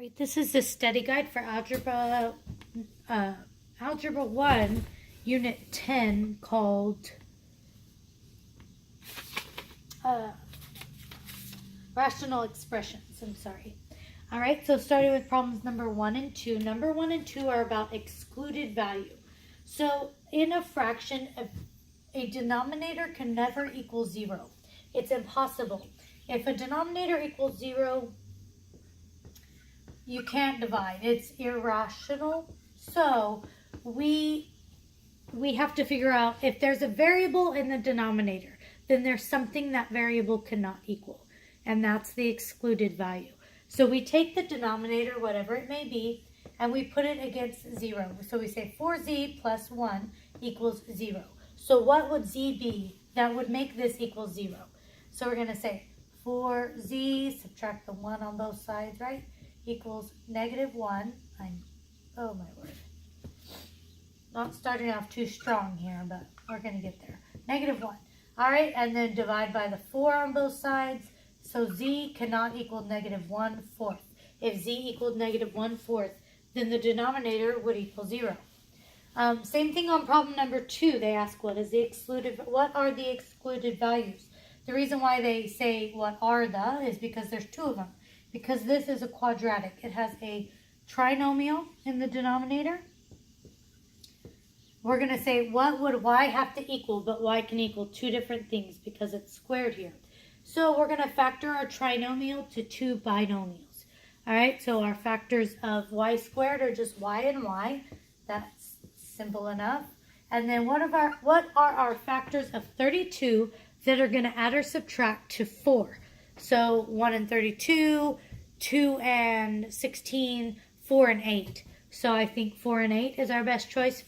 Right, this is the study guide for Algebra 1, Unit 10, called Rational Expressions. All right, so starting with problems number 1 and 2. Number 1 and 2 are about excluded value. So in a fraction, a denominator can never equal 0. It's impossible. If a denominator equals 0, you can't divide. It's irrational. So we have to figure out if there's a variable in the denominator, then there's something that variable cannot equal, and that's the excluded value. So we take the denominator, whatever it may be, and we put it against 0. So we say 4z plus 1 equals 0. So what would z be that would make this equal 0? So we're going to say 4z, subtract the 1 on both sides, right, equals negative 1. Oh my word. Not starting off too strong here, but we're going to get there. Negative 1. All right, and then divide by the 4 on both sides. So z cannot equal negative 1/4. If z equaled negative 1/4, then the denominator would equal 0. Same thing on problem number 2. They ask what are the excluded values? The reason why they say what are the is because there's 2 of them. Because this is a quadratic. It has a trinomial in the denominator. We're going to say what would y have to equal, but y can equal 2 different things because it's squared here. So we're going to factor our trinomial to 2 binomials. All right, so our factors of y squared are just y and y. That's simple enough. And then what are our factors of 32 that are going to add or subtract to 4? So 1 and 32, 2 and 16, 4 and 8. So I think 4 and 8 is our best choice.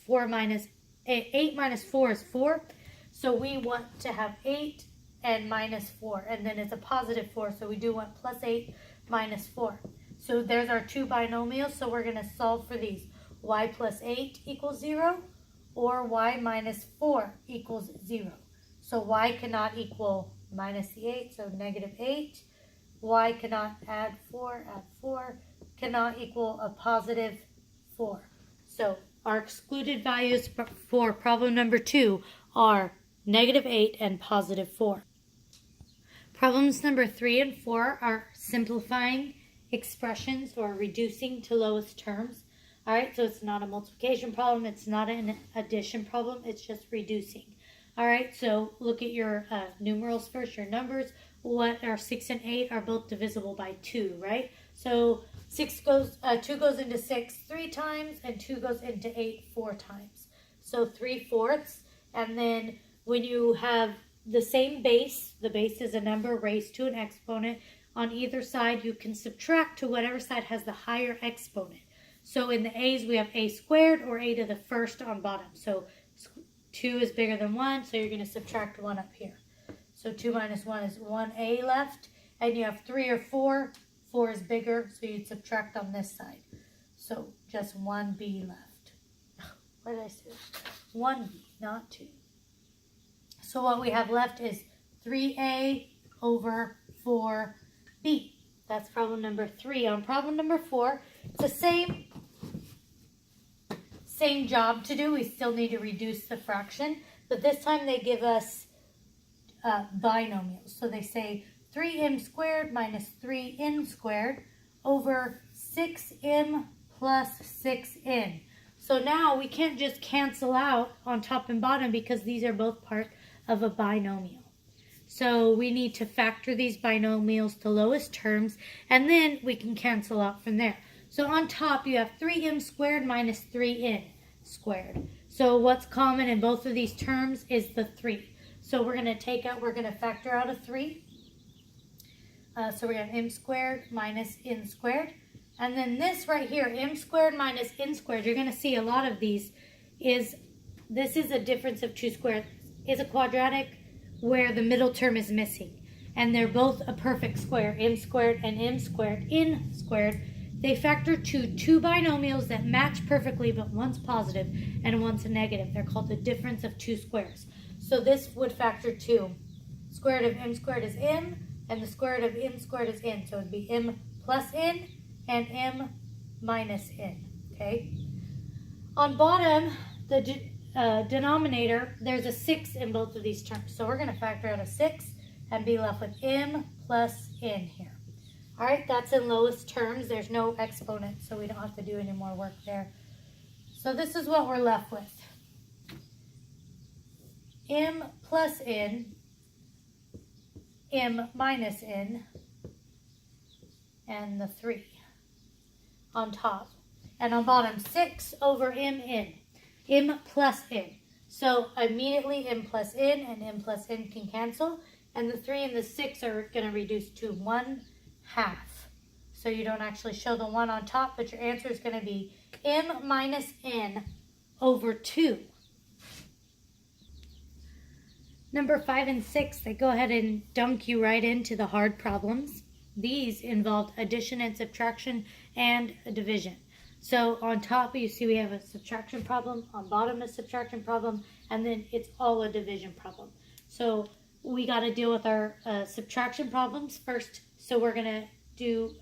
8 minus 4 is 4. So we want to have 8 and minus 4. And then it's a positive 4. So we do want plus 8 minus 4. So there's our 2 binomials. So we're going to solve for these. Y plus 8 equals 0 or y minus 4 equals 0. So y cannot equal minus the 8, so negative 8. Y cannot add 4, cannot equal a positive 4. So our excluded values for problem number 2 are negative 8 and positive 4. Problems number 3 and 4 are simplifying expressions or reducing to lowest terms. All right, so it's not a multiplication problem, it's not an addition problem, it's just reducing. All right, so look at your numerals first, your numbers. What are 6 and 8 are both divisible by 2, right? So 2 goes into 6 3 times, and 2 goes into 8 4 times. So 3/4. And then when you have the same base, the base is a number raised to an exponent, on either side you can subtract to whatever side has the higher exponent. So in the a's we have a squared or a to the first on bottom. So 2 is bigger than 1, so you're going to subtract 1 up here. So 2 minus 1 is 1a left, and you have 3 or 4. 4 is bigger, so you'd subtract on this side. So just 1b left. What did I say? 1b, not 2. So what we have left is 3a over 4b. That's problem number 3. On problem number 4, it's the same job to do. We still need to reduce the fraction, but this time they give us binomials. So they say 3m squared minus 3n squared over 6m plus 6n. So now we can't just cancel out on top and bottom because these are both part of a binomial. So we need to factor these binomials to lowest terms, and then we can cancel out from there. So on top you have 3m squared minus 3n squared. So what's common in both of these terms is the 3. So we're going to factor out a 3. So we have m squared minus n squared. And then this right here, m squared minus n squared, you're going to see a lot of these this is a difference of 2 squares. It's a quadratic where the middle term is missing. And they're both a perfect square, m squared and m squared, n squared. They factor to 2 binomials that match perfectly, but one's positive and one's negative. They're called the difference of 2 squares. So this would factor to square root of m squared is m, and the square root of n squared is n. So it would be m plus n and m minus n, okay? On bottom, the denominator, there's a 6 in both of these terms. So we're going to factor out a 6 and be left with m plus n here. All right, that's in lowest terms. There's no exponent, so we don't have to do any more work there. So this is what we're left with. M plus n, m minus n, and the 3 on top. And on bottom, 6 over mn, m plus n. So immediately m plus n and m plus n can cancel, and the 3 and the 6 are going to reduce to 1/2. So you don't actually show the 1 on top, but your answer is going to be m minus n over 2. Number 5 and 6, they go ahead and dunk you right into the hard problems. These involved addition and subtraction and division. So on top, you see we have a subtraction problem, on bottom a subtraction problem, and then it's all a division problem. So we got to deal with our subtraction problems first. So we're going to do,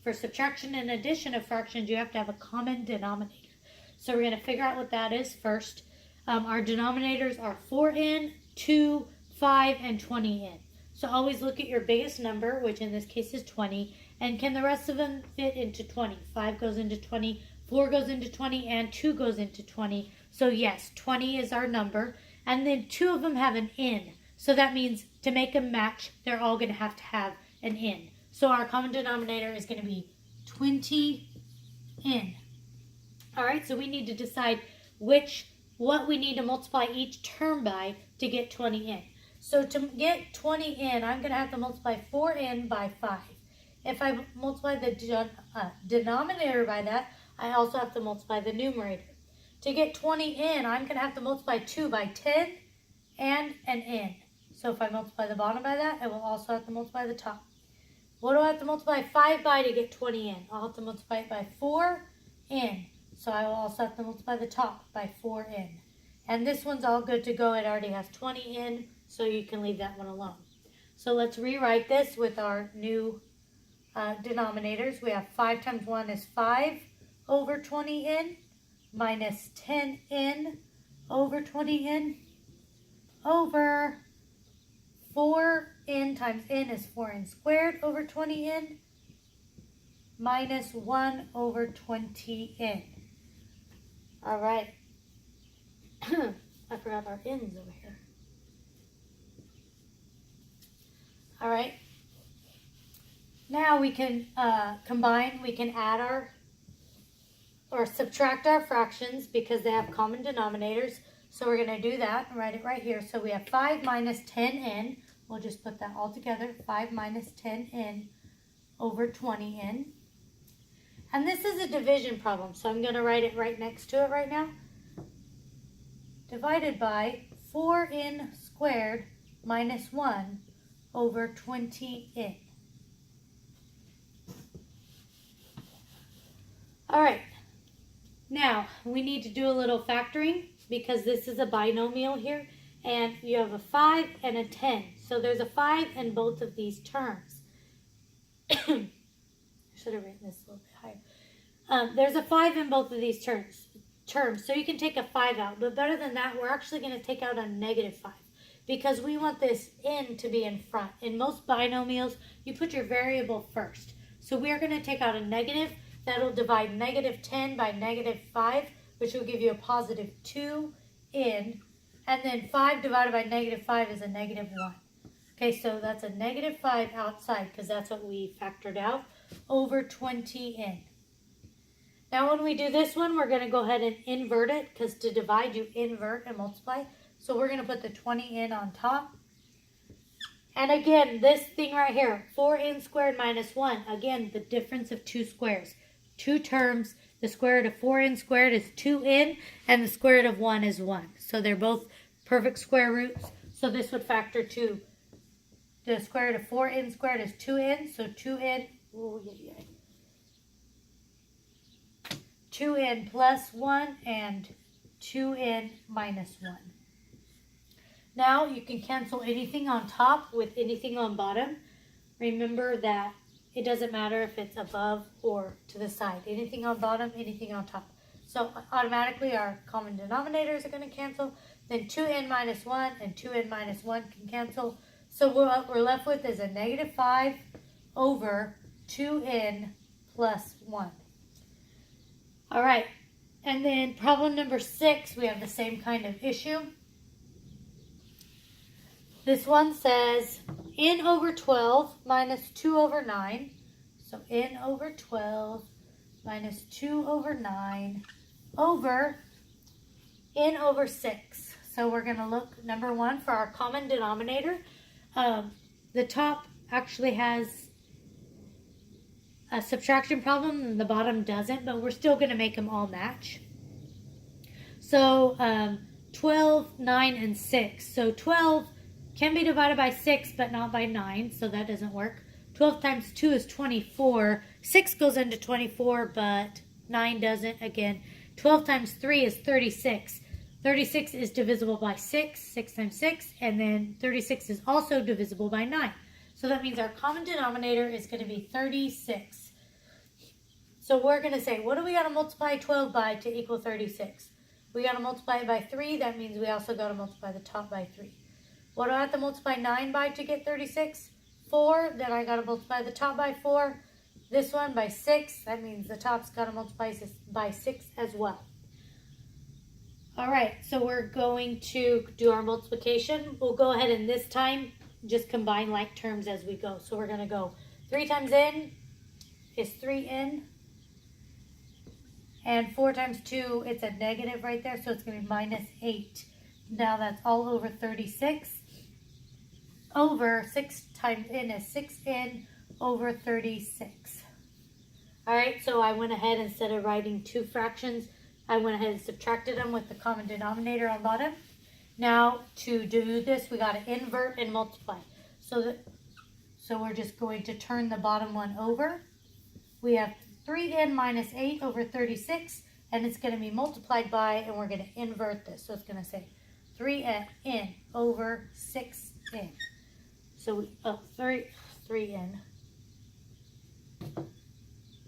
for subtraction and addition of fractions, you have to have a common denominator. So we're going to figure out what that is first. Our denominators are 4n, 2, 5, and 20n. So always look at your biggest number, which in this case is 20, and can the rest of them fit into 20? 5 goes into 20, 4 goes into 20, and 2 goes into 20. So yes, 20 is our number, and then 2 of them have an n. So that means to make them match, they're all going to have an n. So our common denominator is going to be 20n. All right, so we need to decide what we need to multiply each term by to get 20n. So to get 20n, I'm going to have to multiply 4n by 5. If I multiply the denominator by that, I also have to multiply the numerator. To get 20n, I'm going to have to multiply 2 by 10 and an n. So if I multiply the bottom by that, I will also have to multiply the top. What do I have to multiply 5 by to get 20n? I'll have to multiply it by 4n. So I will also have to multiply the top by 4n. And this one's all good to go. It already has 20n, so you can leave that one alone. So let's rewrite this with our new denominators. We have 5 times 1 is 5 over 20n minus 10n over 20n over 4n times n is 4n squared over 20n minus 1 over 20n. All right. I forgot our n's over here. All right. Now we can combine, we can add or subtract our fractions because they have common denominators. So we're going to do that and write it right here. So we have 5 minus 10n. We'll just put that all together. 5 minus 10n over 20n. And this is a division problem, so I'm going to write it right next to it right now. Divided by 4n squared minus 1 over 20n. All right, now we need to do a little factoring because this is a binomial here, and you have a 5 and a 10. So there's a 5 in both of these terms. I should have written this a little bit higher. There's a 5 in both of these terms. So you can take a 5 out, but better than that, we're actually going to take out a negative 5 because we want this n to be in front. In most binomials, you put your variable first. So we are going to take out a negative. That'll divide negative 10 by negative 5, which will give you a positive 2n. And then 5 divided by negative 5 is a negative 1. Okay, so that's a negative 5 outside because that's what we factored out over 20n. Now when we do this one, we're going to go ahead and invert it because to divide, you invert and multiply. So we're going to put the 20n on top. And again, this thing right here, 4n squared minus 1. Again, the difference of 2 squares. 2 terms, the square root of 4n squared is 2n, and the square root of 1 is 1. So they're both perfect square roots. So this would factor to the square root of 4n squared is 2n. So 2n, 2n plus 1 and 2n minus 1. Now you can cancel anything on top with anything on bottom. Remember that It doesn't matter if it's above or to the side. Anything on bottom, anything on top. So automatically our common denominators are going to cancel. Then 2n minus 1 and 2n minus 1 can cancel. So what we're left with is a negative 5 over 2n plus 1. All right. And then problem number 6, we have the same kind of issue. This one says n over 12 minus 2 over 9. So n over 12 minus 2 over 9 over n over 6. So we're going to look, number 1, for our common denominator. The top actually has a subtraction problem and the bottom doesn't, but we're still going to make them all match. So 12, 9, and 6. So 12 can be divided by 6, but not by 9, so that doesn't work. 12 times 2 is 24. 6 goes into 24, but 9 doesn't. Again, 12 times 3 is 36. 36 is divisible by 6, 6 times 6, and then 36 is also divisible by 9. So that means our common denominator is going to be 36. So we're going to say, what do we got to multiply 12 by to equal 36? We got to multiply it by 3. That means we also got to multiply the top by 3. What do I have to multiply 9 by to get 36? 4. Then I got to multiply the top by 4. This one by 6. That means the top's got to multiply by 6 as well. All right, so we're going to do our multiplication. We'll go ahead and this time just combine like terms as we go. So we're going to go 3 times n is 3n. And 4 times 2, it's a negative right there, so it's going to be minus 8. Now that's all over 36. Over 6 times n is 6n over 36. All right, so I went ahead, instead of writing two fractions, I went ahead and subtracted them with the common denominator on bottom. Now to do this, we got to invert and multiply. So we're just going to turn the bottom one over. We have 3n minus 8 over 36, and it's going to be multiplied by, and we're going to invert this. So it's going to say 3n over 6n. So 3n.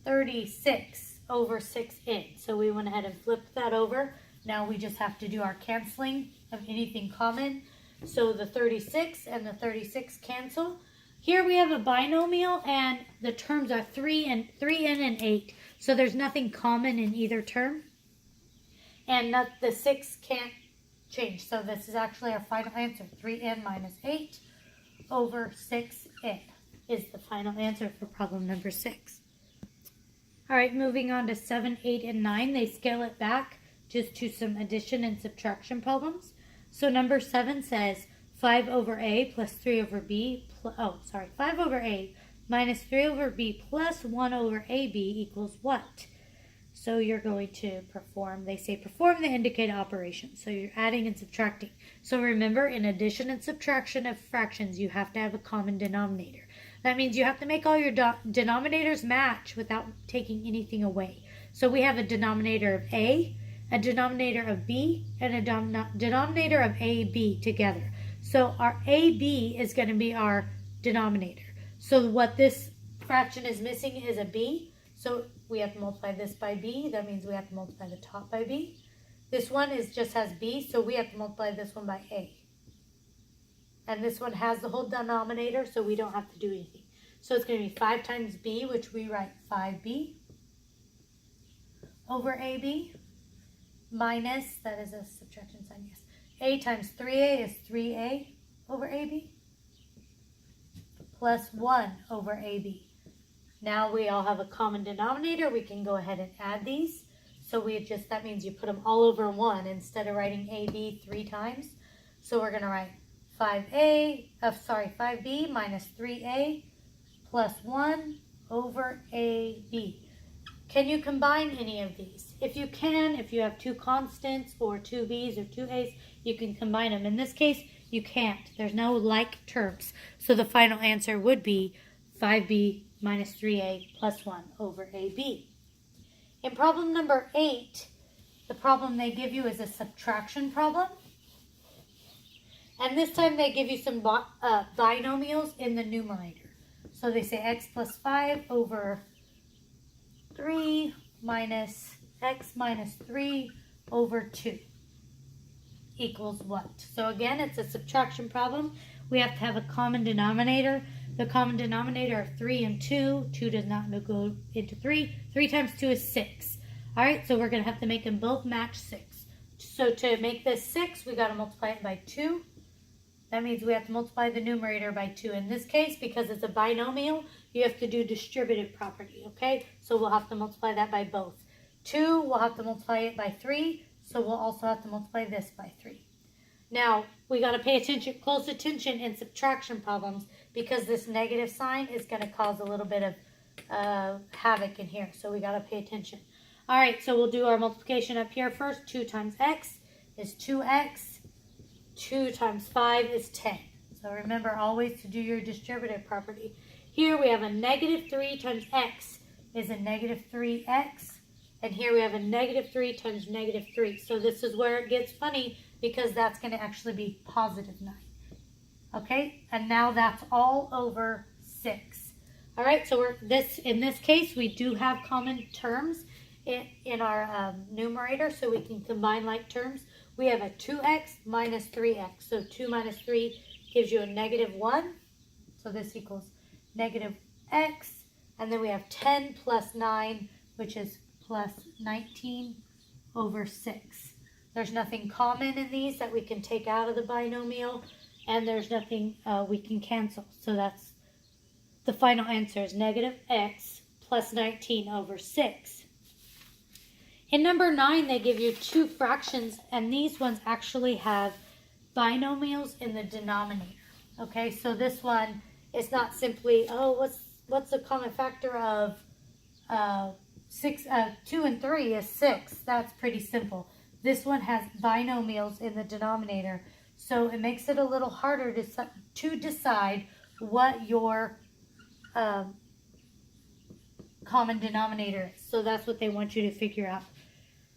36 over 6n. So we went ahead and flipped that over. Now we just have to do our canceling of anything common. So the 36 and the 36 cancel. Here we have a binomial and the terms are 3n and 8. So there's nothing common in either term. And the 6 can't change. So this is actually our final answer. 3n minus 8 over 6n is the final answer for problem number 6. All right, moving on to 7, 8, and 9. They scale it back just to some addition and subtraction problems. So number 7 says 5 over a plus 3 over b, 5 over a minus 3 over b plus 1 over ab equals what? So you're going to perform, they say perform the indicated operation. So you're adding and subtracting. So remember, in addition and subtraction of fractions, you have to have a common denominator. That means you have to make all your denominators match without taking anything away. So we have a denominator of a denominator of b, and a denominator of ab together. So our ab is going to be our denominator. So what this fraction is missing is a b. So we have to multiply this by b. That means we have to multiply the top by b. This one just has b, so we have to multiply this one by a. And this one has the whole denominator, so we don't have to do anything. So it's going to be 5 times b, which we write 5b over ab, minus, that is a subtraction sign, yes. A times 3a is 3a over ab, plus 1 over ab. Now we all have a common denominator. We can go ahead and add these. So that means you put them all over 1 instead of writing ab 3 times. So we're going to write 5b minus 3a plus 1 over ab. Can you combine any of these? If you can, if you have two constants or two b's or two a's, you can combine them. In this case, you can't. There's no like terms. So the final answer would be 5b minus 3a plus 1 over ab. In problem number 8, the problem they give you is a subtraction problem. And this time they give you some binomials in the numerator. So they say x plus 5 over 3 minus x minus 3 over 2 equals what? So again, it's a subtraction problem. We have to have a common denominator. The common denominator of 3 and 2. 2 does not go into 3. 3 times 2 is 6. All right, so we're going to have to make them both match 6. So to make this 6, we got to multiply it by 2. That means we have to multiply the numerator by 2. In this case, because it's a binomial, you have to do distributive property, okay? So we'll have to multiply that by both. 2, we'll have to multiply it by 3, so we'll also have to multiply this by 3. Now, we got to pay attention, close attention in subtraction problems, because this negative sign is going to cause a little bit of havoc in here, so we got to pay attention. All right, so we'll do our multiplication up here first. 2 times x is 2x. 2 times 5 is 10. So remember always to do your distributive property. Here we have a negative 3 times x is a negative 3x. And here we have a negative 3 times negative 3. So this is where it gets funny, because that's going to actually be positive 9. Okay, and now that's all over 6. All right, so in this case, we do have common terms in our numerator, so we can combine like terms. We have a 2x minus 3x. So 2 minus 3 gives you a negative 1. So this equals negative x. And then we have 10 plus 9, which is plus 19 over 6. There's nothing common in these that we can take out of the binomial, and there's nothing we can cancel. So that's the final answer is negative x plus 19 over 6. In number 9, they give you 2 fractions, and these ones actually have binomials in the denominator. Okay, so this one is not simply, oh, what's the common factor of 2 and 3 is 6. That's pretty simple. This one has binomials in the denominator, so it makes it a little harder to decide what your common denominator is. So that's what they want you to figure out.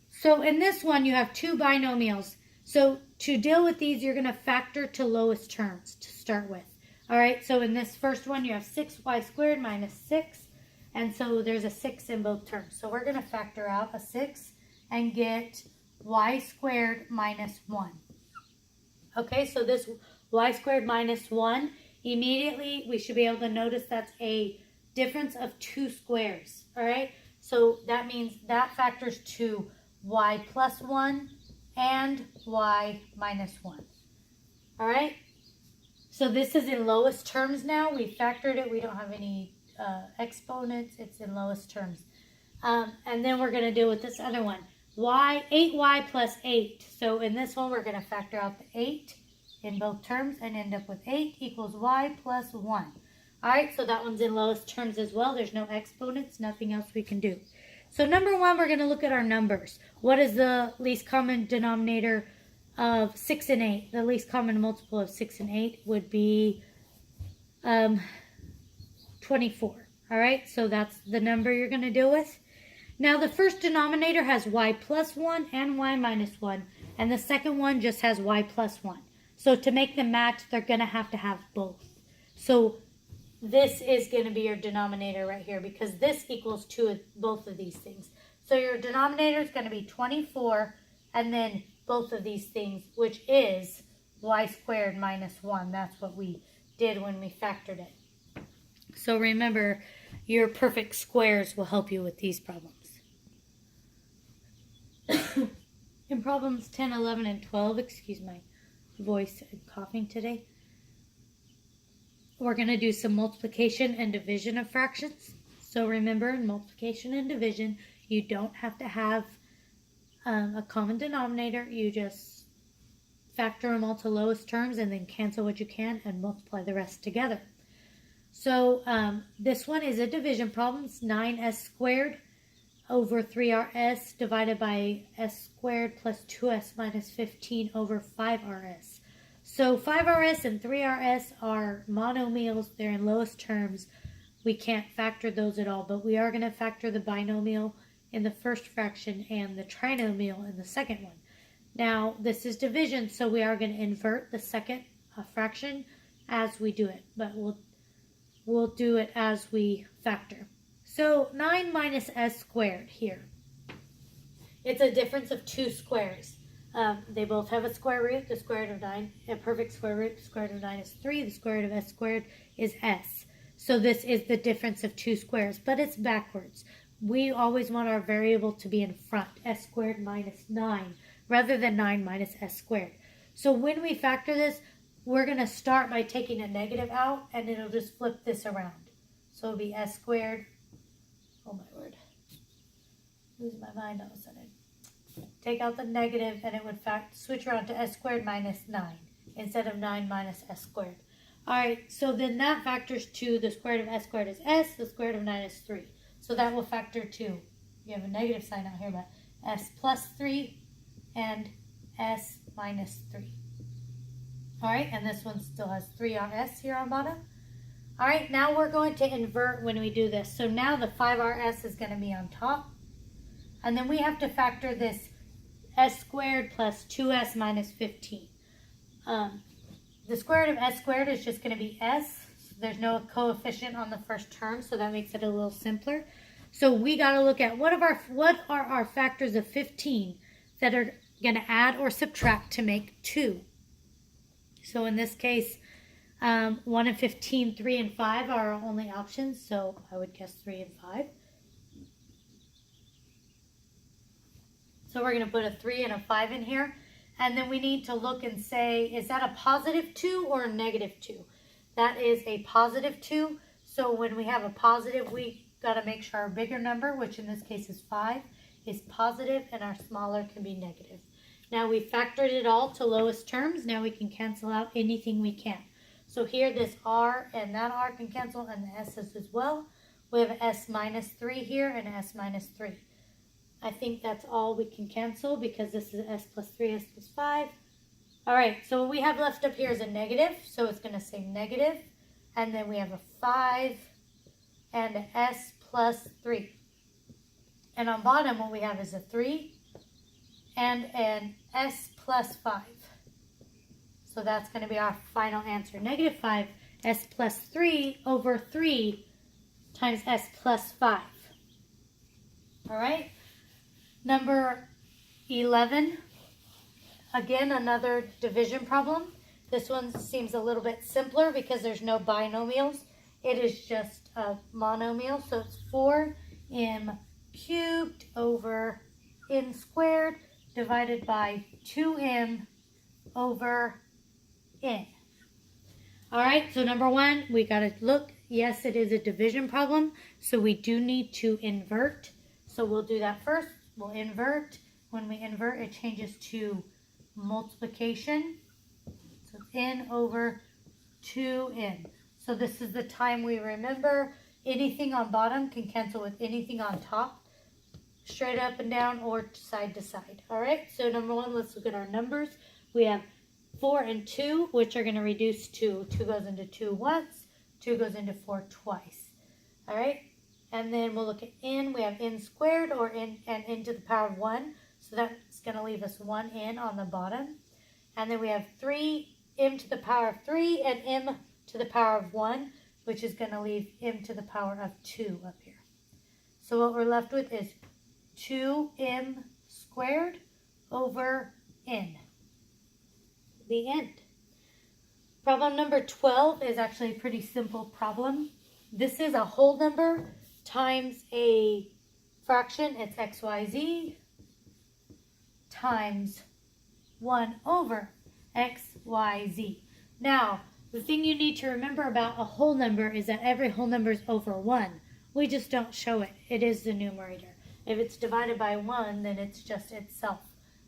So in this one, you have 2 binomials. So to deal with these, you're going to factor to lowest terms to start with. All right, so in this first one, you have 6y squared minus 6. And so there's a 6 in both terms. So we're going to factor out a 6 and get y squared minus 1. Okay, so this y squared minus 1, immediately we should be able to notice that's a difference of 2 squares. All right, so that means that factors to y plus 1 and y minus 1. All right, so this is in lowest terms now. We factored it. We don't have any exponents. It's in lowest terms. And then we're going to deal with this other one. 8y plus 8. So in this one, we're going to factor out the 8 in both terms and end up with 8 equals y plus 1. All right, so that one's in lowest terms as well. There's no exponents, nothing else we can do. So number 1, we're going to look at our numbers. What is the least common denominator of 6 and 8? The least common multiple of 6 and 8 would be 24. All right, so that's the number you're going to deal with. Now the first denominator has y plus 1 and y minus 1, and the second one just has y plus 1. So to make them match, they're going to have both. So this is going to be your denominator right here, because this equals both of these things. So your denominator is going to be 24, and then both of these things, which is y squared minus 1. That's what we did when we factored it. So remember, your perfect squares will help you with these problems. In problems 10, 11, and 12, excuse my voice and coughing today, we're going to do some multiplication and division of fractions. So remember, in multiplication and division, you don't have to have a common denominator. You just factor them all to lowest terms and then cancel what you can and multiply the rest together. So this one is a division problem. It's 9s squared over 3rs divided by s squared plus 2s minus 15 over 5rs. So 5rs and 3rs are monomials. They're in lowest terms. We can't factor those at all, but we are going to factor the binomial in the first fraction and the trinomial in the second one. Now, this is division, so we are going to invert the second fraction as we do it, but we'll we'll do it as we factor. So 9 minus s squared here. It's a difference of two squares. They both have a square root. The square root of 9, a perfect square root. The square root of 9 is 3. The square root of s squared is s. So this is the difference of two squares, but it's backwards. We always want our variable to be in front, s squared minus 9, rather than 9 minus s squared. So when we factor this, we're going to start by taking a negative out, and it'll just flip this around. So it'll be s squared. Oh my word. Losing my mind all of a sudden. Take out the negative, and it would switch around to s squared minus 9 instead of 9 minus s squared. All right, so then that factors to the square root of s squared is s, the square root of 9 is 3. So that will factor to, you have a negative sign out here, but s plus 3 and s minus 3. All right, and this one still has 3rs here on bottom. All right, now we're going to invert when we do this. So now the 5rs is going to be on top. And then we have to factor this s squared plus 2s minus 15. The square root of s squared is just going to be s. So there's no coefficient on the first term, so that makes it a little simpler. So we got to look at what are our factors of 15 that are going to add or subtract to make 2. So in this case, 1 and 15, 3 and 5 are our only options. So I would guess 3 and 5. So we're going to put a 3 and a 5 in here. And then we need to look and say, is that a positive 2 or a negative 2? That is a positive 2. So when we have a positive, we got to make sure our bigger number, which in this case is 5, is positive, and our smaller can be negative. Now we factored it all to lowest terms. Now we can cancel out anything we can. So here this r and that r can cancel, and the s's as well. We have s minus 3 here and s minus 3. I think that's all we can cancel because this is s plus 3, s plus 5. All right, so what we have left up here is a negative, so it's going to say negative. And then we have a 5 and an s plus 3. And on bottom, what we have is a 3 and an s plus 5. So that's going to be our final answer. Negative 5, s plus 3 over 3 times s plus 5. All right. Number 11, again, another division problem. This one seems a little bit simpler because there's no binomials. It is just a monomial, so it's 4m cubed over n squared divided by 2m over n. All right, so number 1, we got to look. Yes, it is a division problem, so we do need to invert. So we'll do that first. We'll invert. When we invert, it changes to multiplication. So it's n over 2n. So this is the time we remember anything on bottom can cancel with anything on top, straight up and down or side to side. All right, so number 1, let's look at our numbers. We have 4 and 2, which are going to reduce to 2 goes into 2 once, 2 goes into 4 twice. All right. And then we'll look at n. We have n squared or n and n to the power of 1. So that's going to leave us 1n on the bottom. And then we have 3m to the power of 3 and m to the power of 1, which is going to leave m to the power of 2 up here. So what we're left with is 2m squared over n. The end. Problem number 12 is actually a pretty simple problem. This is a whole number times a fraction. It's xyz times 1 over xyz. Now, the thing you need to remember about a whole number is that every whole number is over 1. We just don't show it. It is the numerator. If it's divided by 1, then it's just itself.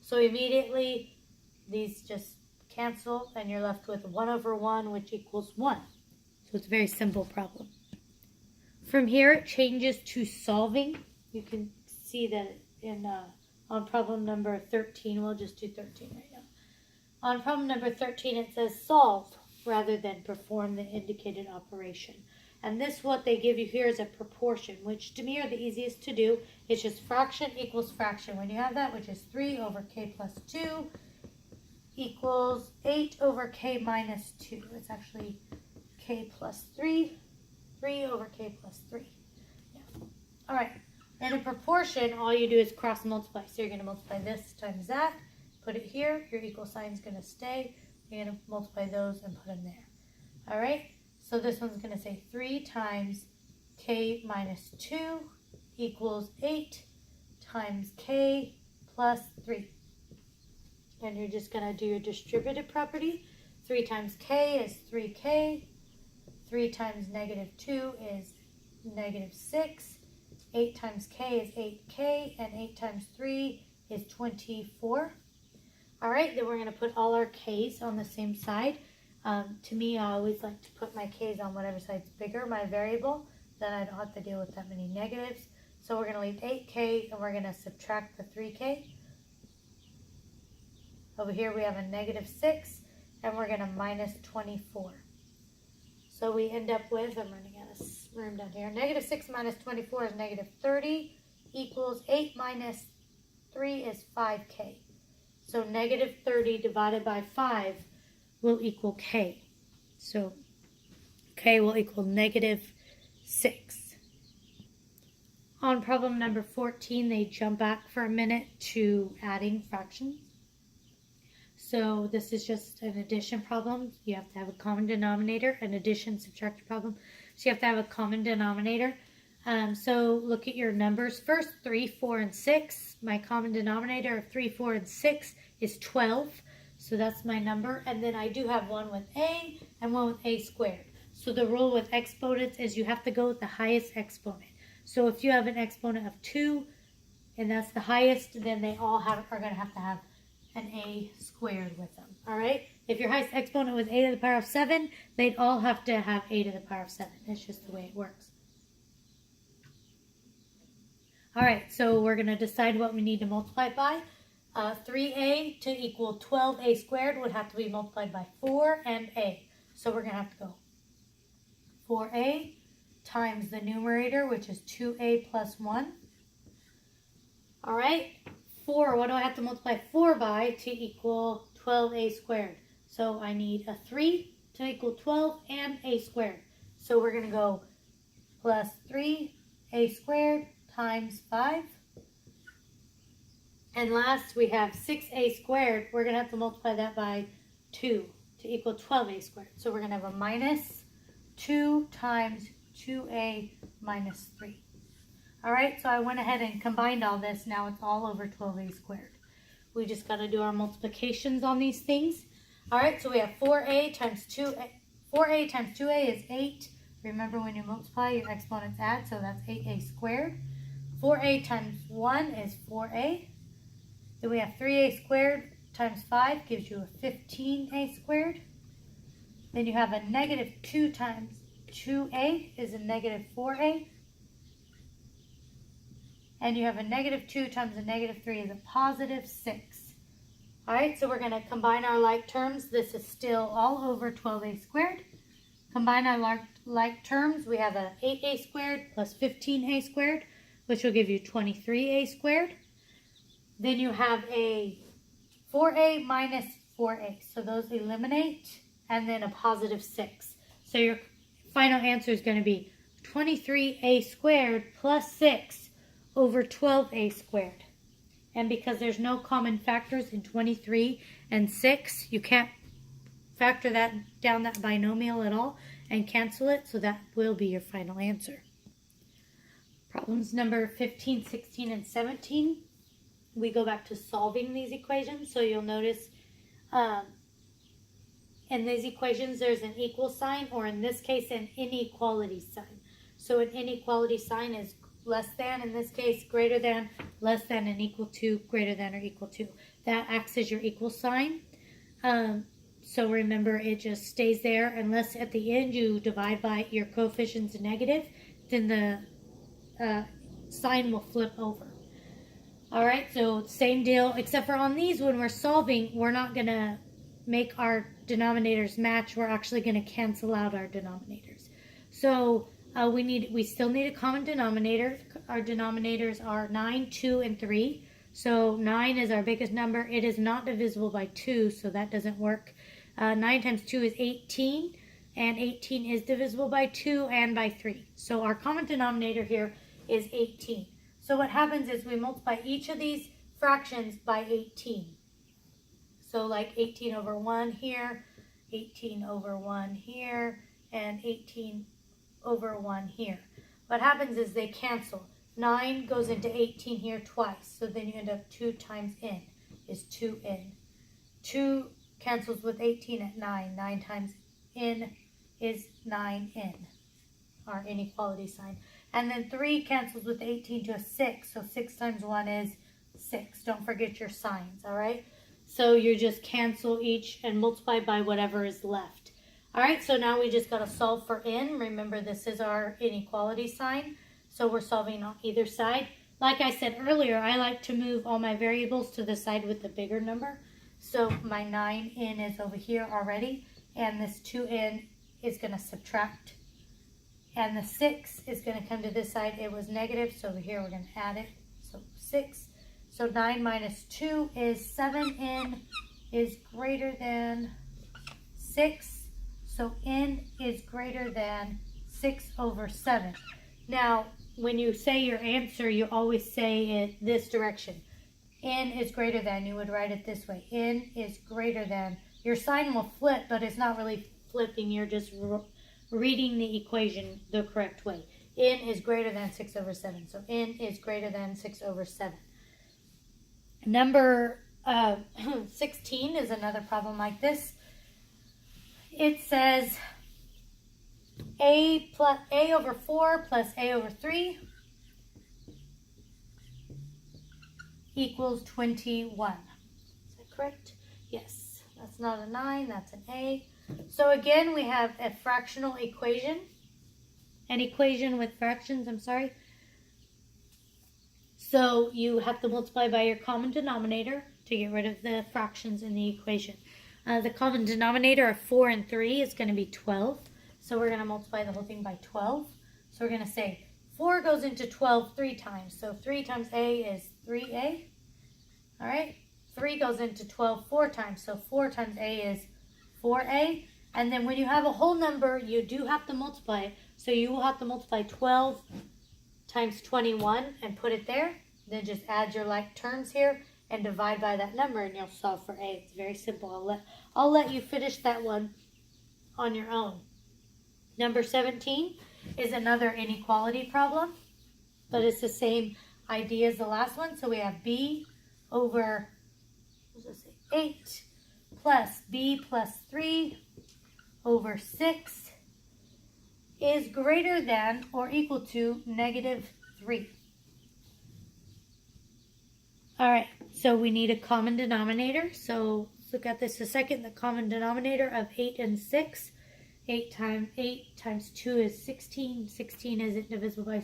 So immediately, these just cancel, and you're left with 1 over 1, which equals 1. So it's a very simple problem. From here, it changes to solving. You can see that on problem number 13. We'll just do 13 right now. On problem number 13, it says solve rather than perform the indicated operation. And this, what they give you here is a proportion, which to me are the easiest to do. It's just fraction equals fraction. When you have that, which is 3 over k plus 2 equals 8 over k minus 2. It's actually k plus 3 3 over k plus 3. Yeah. All right. And in proportion, all you do is cross multiply. So you're going to multiply this times that, put it here. Your equal sign is going to stay. You're going to multiply those and put them there. All right. So this one's going to say 3 times k minus 2 equals 8 times k plus 3. And you're just going to do your distributive property. 3 times k is 3k. 3 times negative 2 is negative 6. 8 times k is 8k. And 8 times 3 is 24. All right, then we're going to put all our k's on the same side. To me, I always like to put my k's on whatever side's bigger, my variable. Then I don't have to deal with that many negatives. So we're going to leave 8k and we're going to subtract the 3k. Over here we have a negative 6 and we're going to minus 24. So we end up with, I'm running out of room down here, negative 6 minus 24 is negative 30 equals 8 minus 3 is 5k. So negative 30 divided by 5 will equal k. So k will equal negative 6. On problem number 14, they jump back for a minute to adding fractions. So this is just an addition problem. You have to have a common denominator, an addition subtraction problem. So you have to have a common denominator. So look at your numbers first, 3, 4, and 6. My common denominator of 3, 4, and 6 is 12. So that's my number. And then I do have one with a and one with a squared. So the rule with exponents is you have to go with the highest exponent. So if you have an exponent of 2 and that's the highest, then they all are going to have an a squared with them. All right? If your highest exponent was a to the power of 7, they'd all have to have a to the power of 7. It's just the way it works. All right, so we're going to decide what we need to multiply by. 3a to equal 12a squared would have to be multiplied by 4 and a. So we're going to have to go 4a times the numerator, which is 2a plus 1. All right, 4, what do I have to multiply 4 by to equal 12a squared? So I need a 3 to equal 12 and a squared. So we're going to go plus 3a squared times 5. And last we have 6a squared. We're going to have to multiply that by 2 to equal 12a squared. So we're going to have a minus 2 times 2a minus 3. All right, so I went ahead and combined all this. Now it's all over 12a squared. We just got to do our multiplications on these things. All right, so we have 4a times 2a. 4a times 2a is 8. Remember, when you multiply, your exponents add, so that's 8a squared. 4a times 1 is 4a. Then we have 3a squared times 5 gives you a 15a squared. Then you have a negative 2 times 2a is a negative 4a. And you have a negative 2 times a negative 3 is a positive 6. All right, so we're going to combine our like terms. This is still all over 12a squared. Combine our like terms. We have a 8a squared plus 15a squared, which will give you 23a squared. Then you have a 4a minus 4a. So those eliminate, and then a positive 6. So your final answer is going to be 23a squared plus 6 over 12a squared. And because there's no common factors in 23 and 6, you can't factor that down that binomial at all and cancel it. So that will be your final answer. Problems number 15, 16, and 17. We go back to solving these equations. So you'll notice in these equations there's an equal sign, or in this case an inequality sign. So an inequality sign is less than, in this case greater than, less than, and equal to, greater than or equal to. That acts as your equal sign. So remember, it just stays there unless at the end you divide by your coefficients negative, then the sign will flip over. All right, so same deal, except for on these, when we're solving, we're not going to make our denominators match. We're actually going to cancel out our denominators. So we still need a common denominator. Our denominators are 9, 2, and 3. So 9 is our biggest number. It is not divisible by 2, so that doesn't work. 9 times 2 is 18. and 18 is divisible by 2 and by 3. So our common denominator here is 18. So what happens is we multiply each of these fractions by 18. So like 18 over 1 here, 18 over 1 here, and 18 over 1 here. What happens is they cancel. 9 goes into 18 here twice, so then you end up 2 times n is 2n. 2 cancels with 18 at 9. 9 times n is 9n, our inequality sign. And then 3 cancels with 18 to a 6, so 6 times 1 is 6. Don't forget your signs, all right? So you just cancel each and multiply by whatever is left. All right, so now we just got to solve for n. Remember, this is our inequality sign, so we're solving on either side. Like I said earlier, I like to move all my variables to the side with the bigger number. So my 9n is over here already, and this 2n is going to subtract. And the 6 is going to come to this side. It was negative, so over here we're going to add it. So 6. So 9 minus 2 is 7n is greater than 6. So n is greater than 6 over 7. Now, when you say your answer, you always say it this direction. N is greater than, you would write it this way. N is greater than. Your sign will flip, but it's not really flipping. You're just reading the equation the correct way. N is greater than 6 over 7. So n is greater than 6 over 7. Number 16 is another problem like this. It says a over 4 plus a over 3 equals 21. Is that correct? Yes. That's not a 9, that's an a. So again, we have a fractional equation. An equation with fractions, I'm sorry. So you have to multiply by your common denominator to get rid of the fractions in the equation. The common denominator of 4 and 3 is going to be 12. So we're going to multiply the whole thing by 12. So we're going to say 4 goes into 12 3 times. So 3 times a is 3a. All right. 3 goes into 12 4 times. So 4 times a is 4a. And then when you have a whole number, you do have to multiply it. So you will have to multiply 12 times 21 and put it there. Then just add your like terms here and divide by that number, and you'll solve for a. It's very simple. I'll let you finish that one on your own. Number 17 is another inequality problem, but it's the same idea as the last one. So we have b over 8 plus b plus 3 over 6 is greater than or equal to negative 3. All right, so we need a common denominator. So let's look at this a second. The common denominator of 8 and 6. 8 times 2 is 16. 16 isn't divisible by